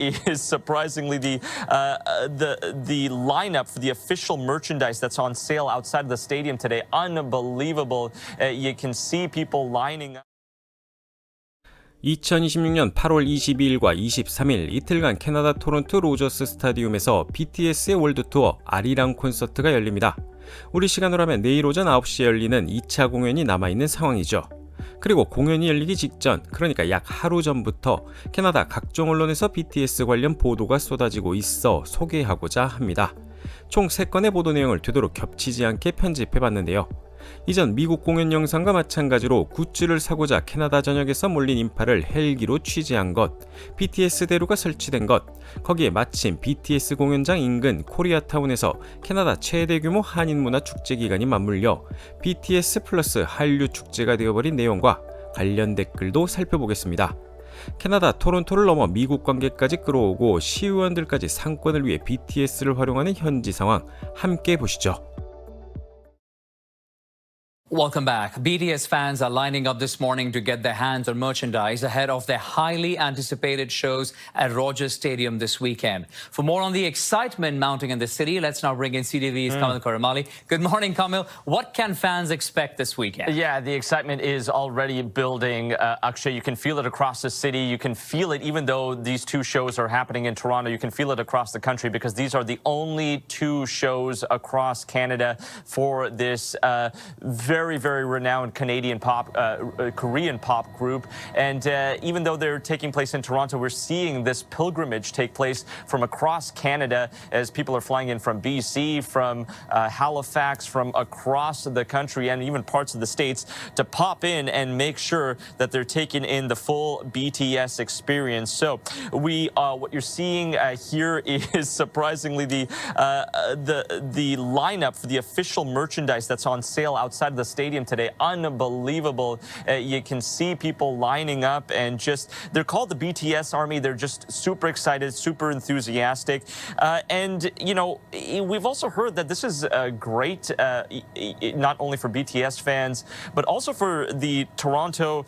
is surprisingly the lineup for the official merchandise that's on sale outside of the stadium today. Unbelievable. You can see people lining up. 2026년 8월 22일과 23일 이틀간 캐나다 토론토 로저스 스타디움에서 BTS의 월드 투어 아리랑 콘서트가 열립니다. 우리 시간으로 하면 내일 오전 9시에 열리는 2차 공연이 남아있는 상황이죠. 그리고 공연이 열리기 직전, 그러니까 약 하루 전부터 캐나다 각종 언론에서 BTS 관련 보도가 쏟아지고 있어 소개하고자 합니다. 총 3건의 보도 내용을 되도록 겹치지 않게 편집해봤는데요. 이전 미국 공연 영상과 마찬가지로 굿즈를 사고자 캐나다 전역에서 몰린 인파를 헬기로 취재한 것, BTS 대로가 설치된 것, 거기에 마침 BTS 공연장 인근 코리아타운에서 캐나다 최대 규모 한인 문화 축제 기간이 맞물려 BTS 플러스 한류 축제가 되어버린 내용과 관련 댓글도 살펴보겠습니다. 캐나다 토론토를 넘어 미국 관계까지 끌어오고 시의원들까지 상권을 위해 BTS를 활용하는 현지 상황 함께 보시죠. Welcome back. BTS fans are lining up this morning to get their hands on merchandise ahead of their highly anticipated shows at Rogers Stadium this weekend. For more on the excitement mounting in the city, let's now bring in CTV's Kamil Karamali. Good morning, Kamil. What can fans expect this weekend? Yeah, the excitement is already building. Akshay, you can feel it across the city. You can feel it even though these two shows are happening in Toronto. You can feel it across the country because these are the only two shows across Canada for this very renowned Canadian pop, Korean pop group. And even though they're taking place in Toronto, we're seeing this pilgrimage take place from across Canada as people are flying in from BC, from Halifax, from across the country and even parts of the States to pop in and make sure that they're taking in the full BTS experience. So what you're seeing here is surprisingly the lineup for the official merchandise that's on sale outside of the stadium today. Unbelievable. You can see people lining up and they're called the BTS Army. They're just super excited, super enthusiastic. And, you know, we've also heard that this is great, not only for BTS fans, but also for the Toronto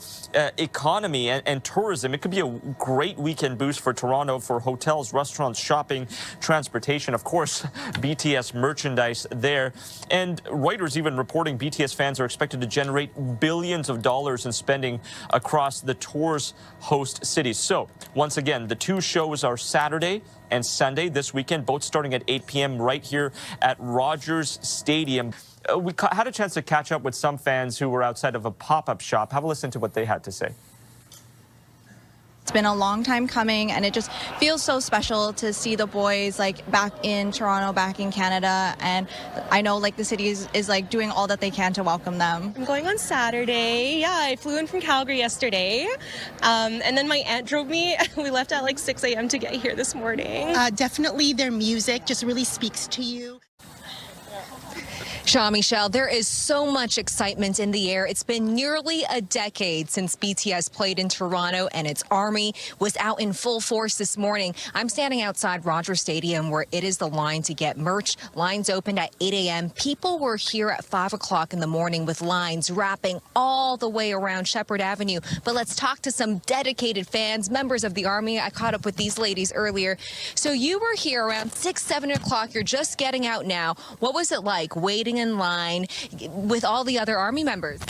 economy and tourism. It could be a great weekend boost for Toronto for hotels, restaurants, shopping, transportation. Of course, BTS merchandise there. And Reuters even reporting BTS fans are expected to generate billions of dollars in spending across the tour's host cities. So, once again, the two shows are Saturday and Sunday this weekend, both starting at 8 p.m. right here at Rogers Stadium. We had a chance to catch up with some fans who were outside of a pop-up shop. Have a listen to what they had to say. It's been a long time coming, and it just feels so special to see the boys like back in Toronto, back in Canada, and I know like the city is like doing all that they can to welcome them. I'm going on Saturday. Yeah, I flew in from Calgary yesterday, and then my aunt drove me. We left at like 6 a.m. to get here this morning. Definitely their music just really speaks to you. Michelle, there is so much excitement in the air. It's been nearly a decade since BTS played in Toronto, and its army was out in full force this morning. I'm standing outside Rogers Stadium where it is the line to get merch. Lines opened at 8 a.m. People were here at 5 o'clock in the morning with lines wrapping all the way around Shepherd Avenue. But let's talk to some dedicated fans, members of the army. I caught up with these ladies earlier. So you were here around 6, 7 o'clock. You're just getting out now. What was it like waiting in line with all the other army members?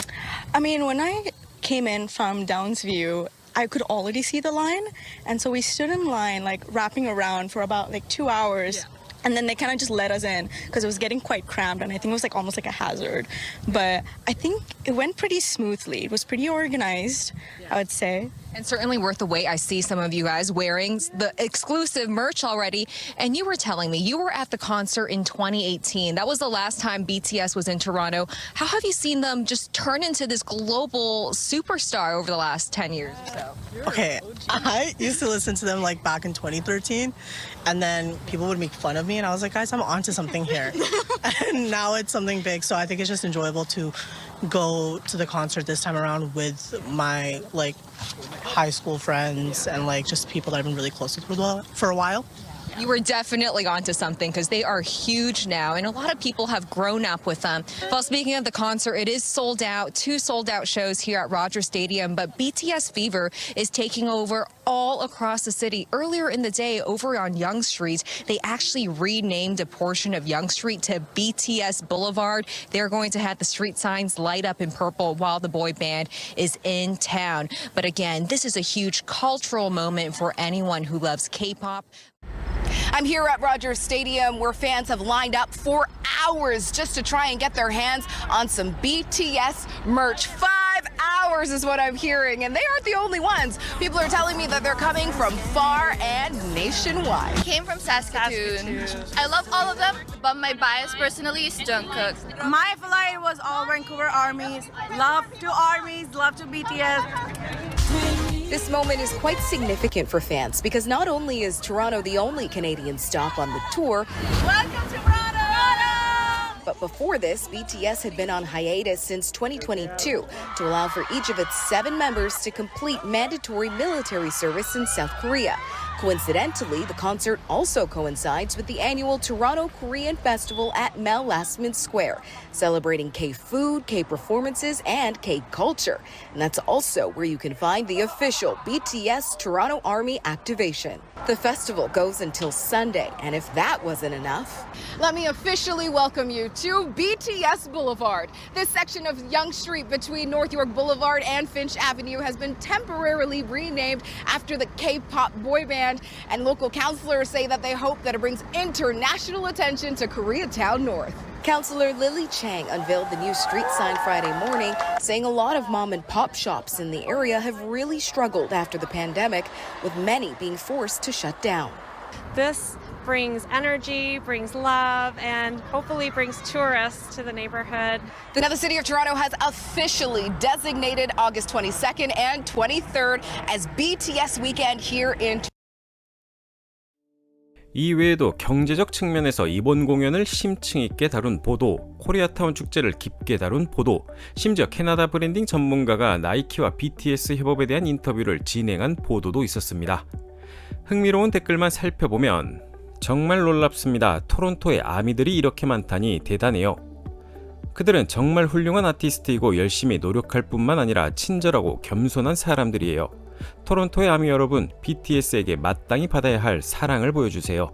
I mean, when I came in from Downsview, I could already see the line, and so we stood in line like wrapping around for about like 2 hours. Yeah. And then they kind of just let us in because it was getting quite cramped, and I think it was like almost like a hazard. But I think it went pretty smoothly. It was pretty organized, I would say. And certainly worth the wait. I see some of you guys wearing the exclusive merch already. And you were telling me you were at the concert in 2018. That was the last time BTS was in Toronto. How have you seen them just turn into this global superstar over the last 10 years or so? Okay, I used to listen to them like back in 2013. And then people would make fun of me. And I was like, guys, I'm onto something here. And now it's something big. So I think it's just enjoyable to go to the concert this time around with my like high school friends and like just people that I've been really close with for a while. You were definitely onto something because they are huge now, and a lot of people have grown up with them. Well, speaking of the concert, it is sold out, 2 sold-out shows here at Rogers Stadium, but BTS fever is taking over all across the city. Earlier in the day, over on Yonge Street, they actually renamed a portion of Yonge Street to BTS Boulevard. They're going to have the street signs light up in purple while the boy band is in town. But again, this is a huge cultural moment for anyone who loves K-pop. I'm here at Rogers Stadium where fans have lined up for hours just to try and get their hands on some BTS merch. 5 hours is what I'm hearing, and they aren't the only ones. People are telling me that they're coming from far and nationwide. Came from Saskatoon. I love all of them, but my bias personally is Jungkook. My flight was all Vancouver armies. Love to armies, love to BTS. This moment is quite significant for fans because not only is Toronto the only Canadian stop on the tour, Welcome to Toronto! but before this, BTS had been on hiatus since 2022 to allow for each of its 7 members to complete mandatory military service in South Korea. Coincidentally, the concert also coincides with the annual Toronto Korean Festival at Mel Lastman Square, celebrating K-food, K-performances, and K-culture. And that's also where you can find the official BTS Toronto Army activation. The festival goes until Sunday, and if that wasn't enough, let me officially welcome you to BTS Boulevard. This section of Yonge Street between North York Boulevard and Finch Avenue has been temporarily renamed after the K-pop boy band, and local councilors say that they hope that it brings international attention to Koreatown North. Councillor Lily Chang unveiled the new street sign Friday morning, saying a lot of mom and pop shops in the area have really struggled after the pandemic, with many being forced to shut down. This brings energy, brings love, and hopefully brings tourists to the neighborhood. Now, the City of Toronto has officially designated August 22nd and 23rd as BTS weekend here in Toronto. 이외에도 경제적 측면에서 이번 공연을 심층 있게 다룬 보도, 코리아타운 축제를 깊게 다룬 보도, 심지어 캐나다 브랜딩 전문가가 나이키와 BTS 협업에 대한 인터뷰를 진행한 보도도 있었습니다. 흥미로운 댓글만 살펴보면 정말 놀랍습니다. 토론토에 아미들이 이렇게 많다니 대단해요. 그들은 정말 훌륭한 아티스트이고 열심히 노력할 뿐만 아니라 친절하고 겸손한 사람들이에요. 토론토의 아미 여러분, BTS에게 마땅히 받아야 할 사랑을 보여주세요.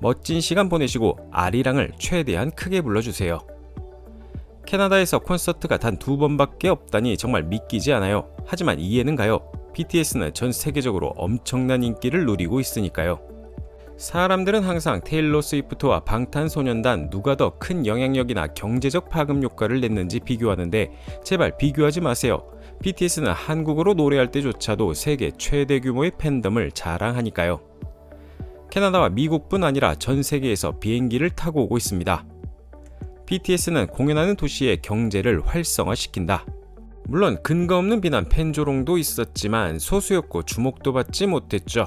멋진 시간 보내시고 아리랑을 최대한 크게 불러주세요. 캐나다에서 콘서트가 단 2번밖에 없다니 정말 믿기지 않아요. 하지만 이해는 가요. BTS는 전 세계적으로 엄청난 인기를 누리고 있으니까요. 사람들은 항상 테일러 스위프트와 방탄소년단 누가 더 큰 영향력이나 경제적 파급 효과를 냈는지 비교하는데 제발 비교하지 마세요. BTS는 한국어로 노래할 때조차도 세계 최대 규모의 팬덤을 자랑하니까요. 캐나다와 미국뿐 아니라 전 세계에서 비행기를 타고 오고 있습니다. BTS는 공연하는 도시의 경제를 활성화시킨다. 물론 근거 없는 비난 팬조롱도 있었지만 소수였고 주목도 받지 못했죠.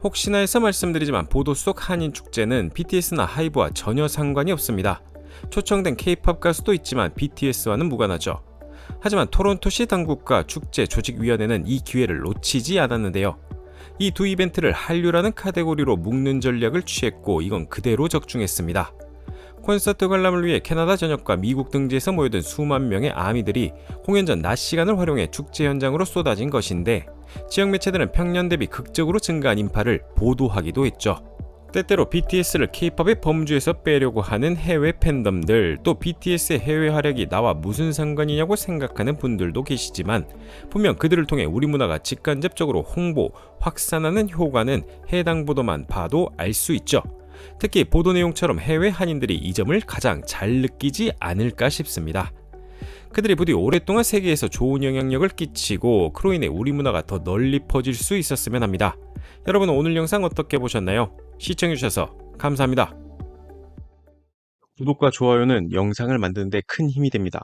혹시나 해서 말씀드리지만 보도 속 한인축제는 BTS나 하이브와 전혀 상관이 없습니다. 초청된 K-POP 가수도 있지만 BTS와는 무관하죠. 하지만 토론토시 당국과 축제 조직위원회는 이 기회를 놓치지 않았는데요. 이 두 이벤트를 한류라는 카테고리로 묶는 전략을 취했고 이건 그대로 적중했습니다. 콘서트 관람을 위해 캐나다 전역과 미국 등지에서 모여든 수만 명의 아미들이 공연 전 낮 시간을 활용해 축제 현장으로 쏟아진 것인데 지역 매체들은 평년 대비 극적으로 증가한 인파를 보도하기도 했죠. 때때로 BTS를 K-POP의 범주에서 빼려고 하는 해외 팬덤들, 또 BTS의 해외 활약이 나와 무슨 상관이냐고 생각하는 분들도 계시지만 분명 그들을 통해 우리 문화가 직간접적으로 홍보, 확산하는 효과는 해당 보도만 봐도 알 수 있죠. 특히 보도 내용처럼 해외 한인들이 이 점을 가장 잘 느끼지 않을까 싶습니다. 그들이 부디 오랫동안 세계에서 좋은 영향력을 끼치고 그로 인해 우리 문화가 더 널리 퍼질 수 있었으면 합니다. 여러분 오늘 영상 어떻게 보셨나요? 시청해주셔서 감사합니다. 구독과 좋아요는 영상을 만드는 데 큰 힘이 됩니다.